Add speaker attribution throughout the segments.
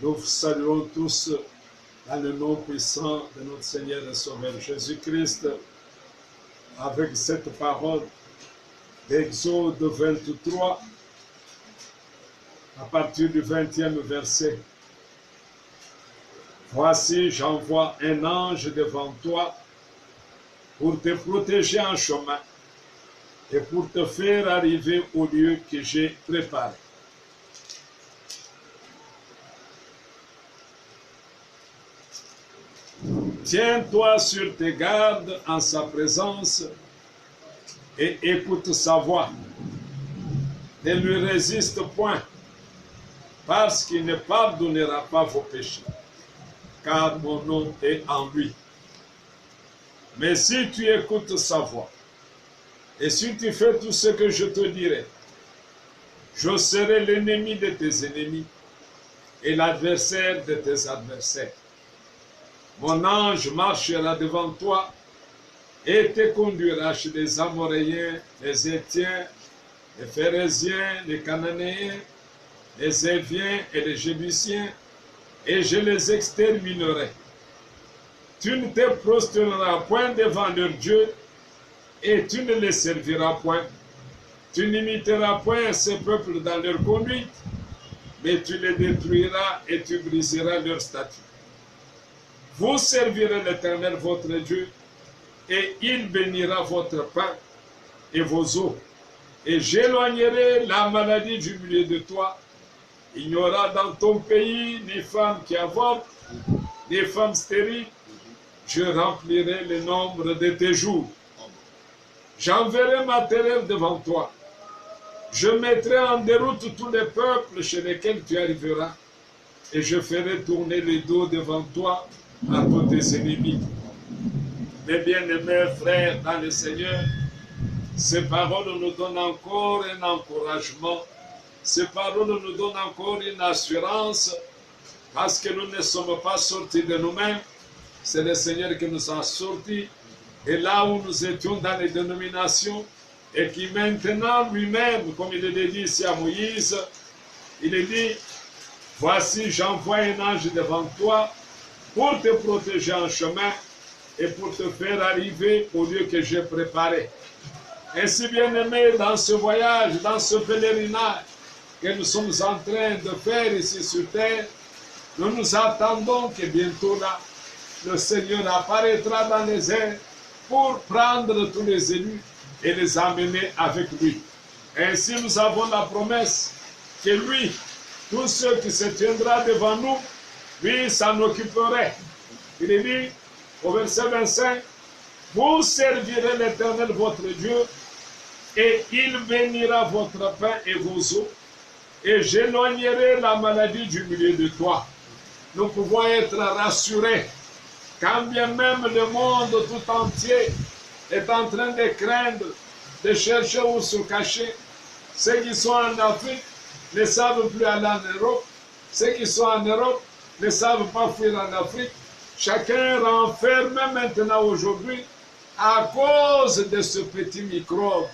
Speaker 1: Nous saluons tous dans le nom puissant de notre Seigneur et Sauveur Jésus-Christ avec cette parole d'Exode 23 à partir du 20e verset. Voici, j'envoie un ange devant toi pour te protéger en chemin et pour te faire arriver au lieu que j'ai préparé. Tiens-toi sur tes gardes en sa présence et écoute sa voix. Ne lui résiste point, parce qu'il ne pardonnera pas vos péchés, car mon nom est en lui. Mais si tu écoutes sa voix, et si tu fais tout ce que je te dirai, je serai l'ennemi de tes ennemis et l'adversaire de tes adversaires. Mon ange marchera devant toi et te conduira chez les Amoréens, les Étiens, les Phérésiens, les Cananéens, les Éviens et les Jébusiens, et je les exterminerai. Tu ne te prosterneras point devant leur Dieu, et tu ne les serviras point. Tu n'imiteras point ces peuples dans leur conduite, mais tu les détruiras et tu briseras leurs statuts. Vous servirez l'Éternel votre Dieu, et il bénira votre pain et vos eaux. Et j'éloignerai la maladie du milieu de toi. Il n'y aura dans ton pays ni femme qui avorte, ni femme stérile. Je remplirai le nombre de tes jours. J'enverrai ma terreur devant toi. Je mettrai en déroute tous les peuples chez lesquels tu arriveras, et je ferai tourner le dos devant toi à tous tes ennemis. Mes bien-aimés frères dans le Seigneur, ces paroles nous donnent encore un encouragement. Ces paroles nous donnent encore une assurance, parce que nous ne sommes pas sortis de nous-mêmes. C'est le Seigneur qui nous a sortis. Et là où nous étions dans les dénominations, et qui maintenant lui-même, comme il le dit ici à Moïse, il dit, voici j'envoie un ange devant toi pour te protéger en chemin et pour te faire arriver au lieu que j'ai préparé. Ainsi bien aimé, dans ce voyage, dans ce pèlerinage que nous sommes en train de faire ici sur terre, nous nous attendons que bientôt là, le Seigneur apparaîtra dans les airs pour prendre tous les élus et les amener avec lui. Ainsi nous avons la promesse que lui, tous ceux qui se tiendront devant nous, lui s'en occuperait. Il dit au verset 25, vous servirez l'Éternel votre Dieu et il bénira votre pain et vos eaux et j'éloignerai la maladie du milieu de toi. Nous pouvons être rassurés quand bien même le monde tout entier est en train de craindre, de chercher où se cacher. Ceux qui sont en Afrique ne savent plus aller en Europe. Ceux qui sont en Europe ne savent pas fuir en Afrique. Chacun renferme maintenant aujourd'hui à cause de ce petit microbe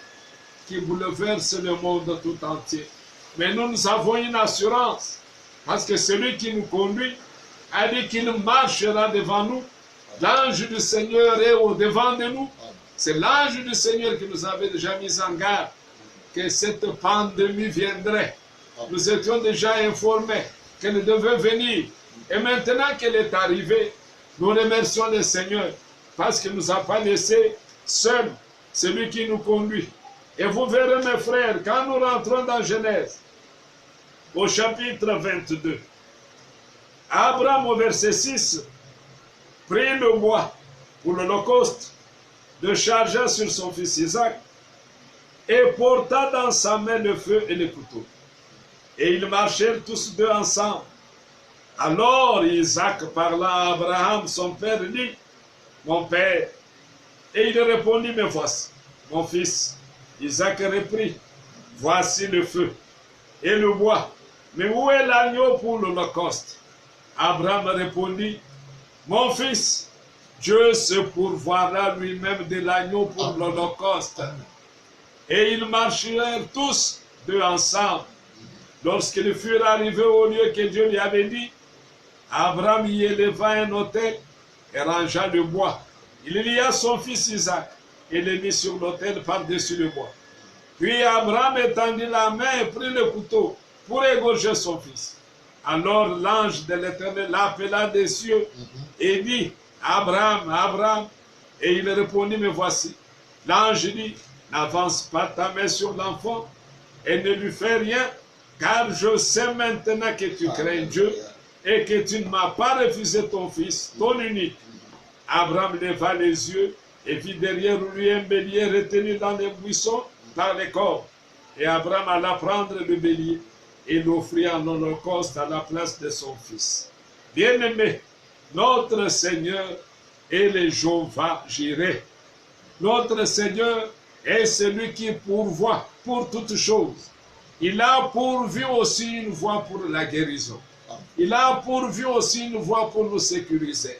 Speaker 1: qui bouleverse le monde tout entier. Mais nous avons une assurance, parce que celui qui nous conduit a dit qu'il marchera devant nous. L'ange du Seigneur est au-devant de nous. C'est l'ange du Seigneur qui nous avait déjà mis en garde que cette pandémie viendrait. Nous étions déjà informés qu'elle devait venir. Et maintenant qu'elle est arrivée, nous remercions le Seigneur parce qu'il ne nous a pas laissés seuls, celui qui nous conduit. Et vous verrez mes frères, quand nous rentrons dans Genèse, au chapitre 22, Abraham au verset 6, prit le bois pour l'Holocauste, le chargea sur son fils Isaac et porta dans sa main le feu et le couteau. Et ils marchèrent tous deux ensemble. Alors Isaac parla à Abraham, son père, dit, mon père. Et il répondit, mais voici, mon fils. Isaac reprit, voici le feu et le bois. Mais où est l'agneau pour l'Holocauste? Abraham répondit, mon fils, Dieu se pourvoira lui-même de l'agneau pour l'Holocauste. Et ils marchèrent tous deux ensemble. Lorsqu'ils furent arrivés au lieu que Dieu lui avait dit, Abraham y éleva un autel et rangea le bois. Il lia son fils Isaac et le mit sur l'autel par-dessus le bois. Puis Abraham étendit la main et prit le couteau pour égorger son fils. Alors l'ange de l'Éternel l'appela des cieux et dit, Abraham, Abraham. Et il répondit, me voici. L'ange dit, n'avance pas ta main sur l'enfant et ne lui fais rien, car je sais maintenant que tu crains Dieu et que tu ne m'as pas refusé ton fils, ton unique. Abraham leva les yeux et vit derrière lui un bélier retenu dans les buissons par les cordes. Et Abraham alla prendre le bélier et l'offrit en holocauste à la place de son fils. Bien-aimé, notre Seigneur est le Jéhovah Jireh. Notre Seigneur est celui qui pourvoit pour toutes choses. Il a pourvu aussi une voie pour la guérison. Il a pourvu aussi une voie pour nous sécuriser.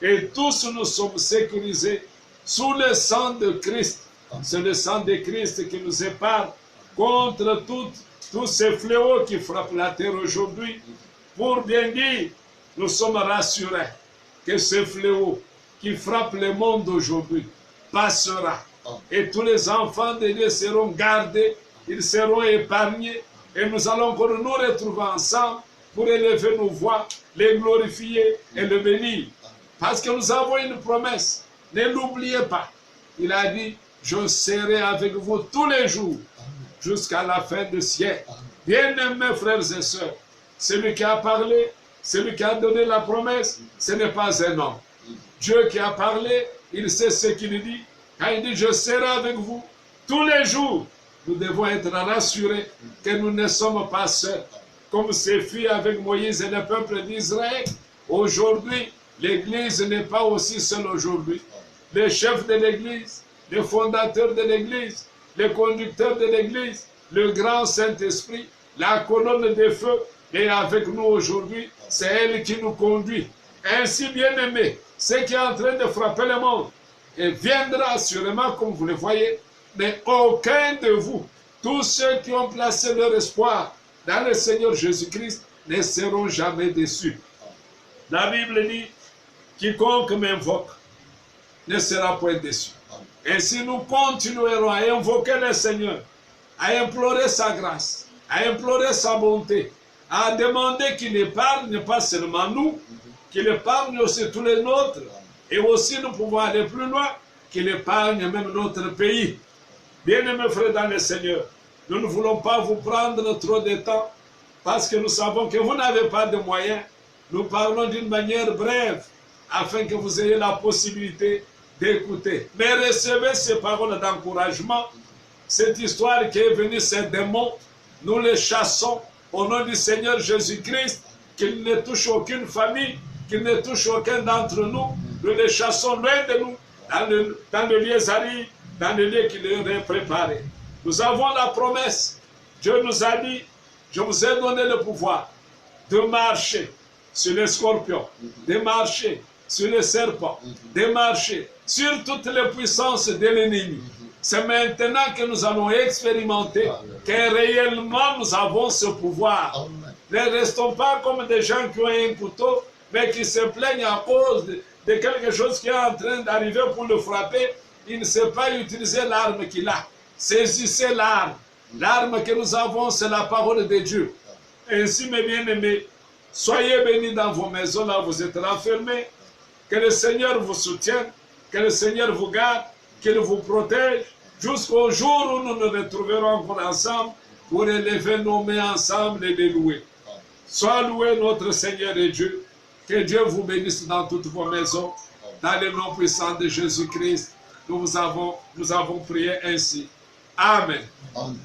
Speaker 1: Et tous nous sommes sécurisés sous le sang de Christ. C'est le sang de Christ qui nous épargne contre tous ces fléaux qui frappent la terre aujourd'hui. Pour bien dire, nous sommes rassurés que ce fléau qui frappe le monde aujourd'hui passera. Et tous les enfants de Dieu seront gardés, ils seront épargnés. Et nous allons encore nous retrouver ensemble pour élever nos voix, les glorifier et le bénir. Parce que nous avons une promesse. Ne l'oubliez pas. Il a dit, je serai avec vous tous les jours jusqu'à la fin du siècle. Bien-aimés frères et sœurs, celui qui a parlé, celui qui a donné la promesse, ce n'est pas un homme. Dieu qui a parlé, il sait ce qu'il dit. Quand il dit, je serai avec vous tous les jours, nous devons être rassurés que nous ne sommes pas seuls. Comme c'est fait avec Moïse et le peuple d'Israël, aujourd'hui, l'Église n'est pas aussi seule aujourd'hui. Les chefs de l'Église, les fondateurs de l'Église, les conducteurs de l'Église, le grand Saint-Esprit, la colonne de feu est avec nous aujourd'hui. C'est elle qui nous conduit. Ainsi, bien-aimés, ce qui est en train de frapper le monde, et viendra sûrement, comme vous le voyez, mais aucun de vous, tous ceux qui ont placé leur espoir dans le Seigneur Jésus-Christ, ne seront jamais déçus. La Bible dit, quiconque m'invoque ne sera point déçu. Ainsi, nous continuerons à invoquer le Seigneur, à implorer sa grâce, à implorer sa bonté, à demander qu'il épargne pas seulement nous, qu'il épargne aussi tous les nôtres, et aussi nous pouvons aller plus loin, qu'il épargne même notre pays. Bien-aimés frères dans le Seigneur, nous ne voulons pas vous prendre trop de temps, parce que nous savons que vous n'avez pas de moyens. Nous parlons d'une manière brève, afin que vous ayez la possibilité d'écouter. Mais recevez ces paroles d'encouragement, cette histoire qui est venue, ces démons, nous les chassons au nom du Seigneur Jésus-Christ, qu'il ne touche aucune famille, qu'il ne touche aucun d'entre nous. Nous les chassons loin de nous, dans le lieu arides, dans le lieu qui leur est préparé. Nous avons la promesse. Dieu nous a dit, je vous ai donné le pouvoir de marcher sur les scorpions, de marcher sur les serpents, de marcher sur toutes les puissances de l'ennemi. C'est maintenant que nous allons expérimenter que réellement nous avons ce pouvoir. Ne restons pas comme des gens qui ont un couteau, mais qui se plaignent à cause de quelque chose qui est en train d'arriver pour le frapper. Il ne sait pas utiliser l'arme qu'il a. Saisissez l'arme. L'arme que nous avons, c'est la parole de Dieu. Ainsi, mes bien-aimés, soyez bénis dans vos maisons, là vous êtes renfermés. Que le Seigneur vous soutienne, que le Seigneur vous garde, qu'il vous protège, jusqu'au jour où nous nous retrouverons encore ensemble pour élever nos mains ensemble et les louer. Sois loué notre Seigneur et Dieu. Que Dieu vous bénisse dans toutes vos maisons. Dans le nom puissant de Jésus-Christ, nous avons prié ainsi. Amen.
Speaker 2: Amen.